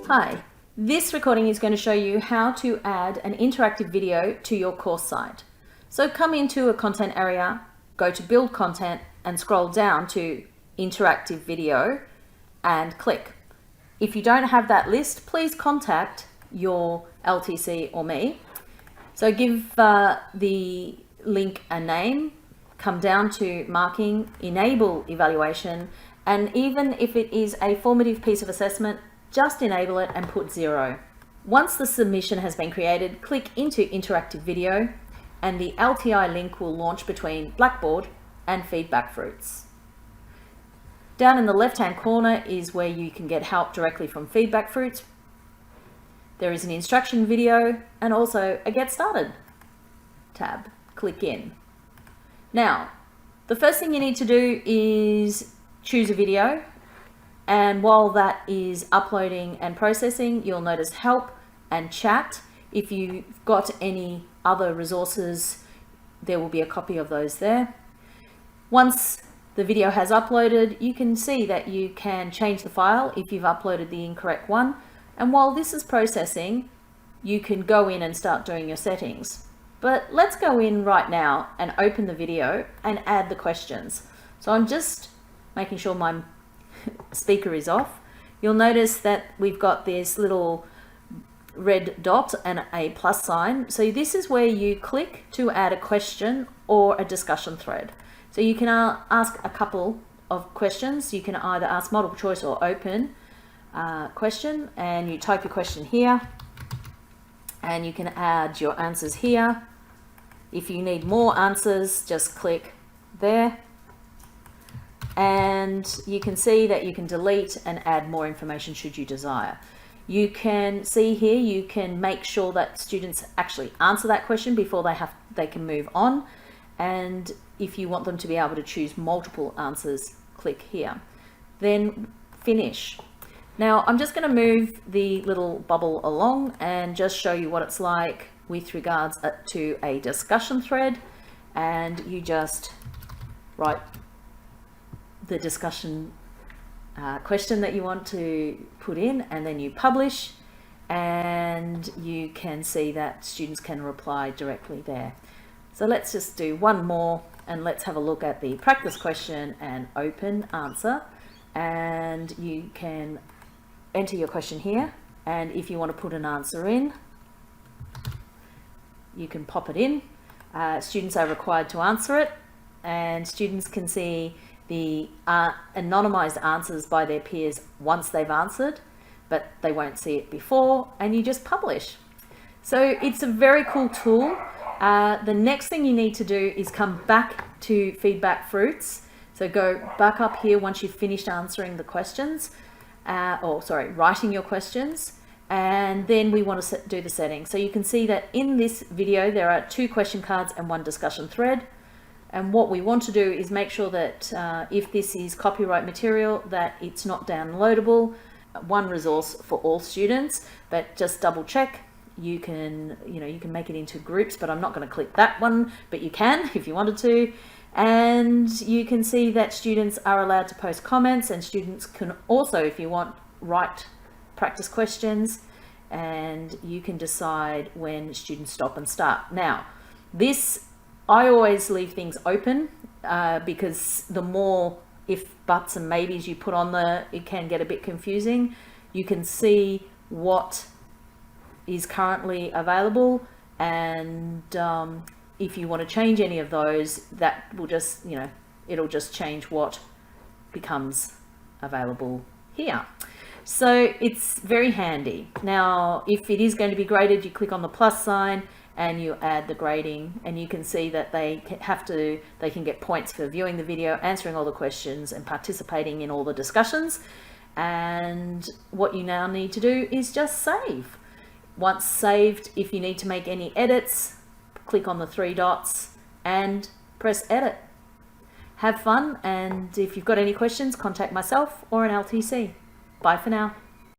Hi, this recording is going to show you how to add an interactive video to your course site. So come into a content area, go to build content and scroll down to interactive video and click. If you don't have that list, please contact your LTC or me. So give the link a name, come down to marking, enable evaluation, and even if it is a formative piece of assessment, just enable it and put 0. Once the submission has been created, click into interactive video and the LTI link will launch between Blackboard and FeedbackFruits. Down in the left-hand corner is where you can get help directly from FeedbackFruits. There is an instruction video and also a Get Started tab. Click in. Now, the first thing you need to do is choose a video. And while that is uploading and processing, you'll notice help and chat. If you've got any other resources, there will be a copy of those there. Once the video has uploaded, you can see that you can change the file if you've uploaded the incorrect one. And while this is processing, you can go in and start doing your settings. But let's go in right now and open the video and add the questions. So I'm just making sure my speaker is off. You'll notice that we've got this little red dot and a plus sign. So this is where you click to add a question or a discussion thread. So you can ask a couple of questions. You can either ask multiple choice or open question, and you type your question here and you can add your answers here. If you need more answers, just click there. And you can see that you can delete and add more information should you desire. You can see here, you can make sure that students actually answer that question before they can move on. And if you want them to be able to choose multiple answers, click here. Then finish. Now I'm just going to move the little bubble along and just show you what it's like with regards to a discussion thread. And you just write the discussion question that you want to put in, and then you publish, and you can see that students can reply directly there. So let's just do one more and let's have a look at the practice question and open answer. And you can enter your question here, and if you want to put an answer in, you can pop it in. Students are required to answer it, and students can see the anonymized answers by their peers once they've answered, but they won't see it before, and you just publish. So it's a very cool tool. The next thing you need to do is come back to FeedbackFruits. So go back up here once you've finished answering the questions, writing your questions, and then we want to do the settings. So you can see that in this video there are 2 question cards and 1 discussion thread. And what we want to do is make sure that if this is copyright material, that it's not downloadable. One resource for all students, but just double check. You can make it into groups, but I'm not going to click that one, but you can if you wanted to. And you can see that students are allowed to post comments, and students can also, if you want, write practice questions, and you can decide when students stop and start. Now, I always leave things open because the more if, buts and maybes you put on there, it can get a bit confusing. You can see what is currently available, and if you want to change any of those, that will just, it'll just change what becomes available here. So it's very handy. Now, if it is going to be graded, you click on the plus sign and you add the grading, and you can see that they can get points for viewing the video, answering all the questions and participating in all the discussions. And what you now need to do is just save. Once saved, if you need to make any edits, click on the 3 dots and press edit. Have fun, and if you've got any questions, contact myself or an LTC. Bye for now.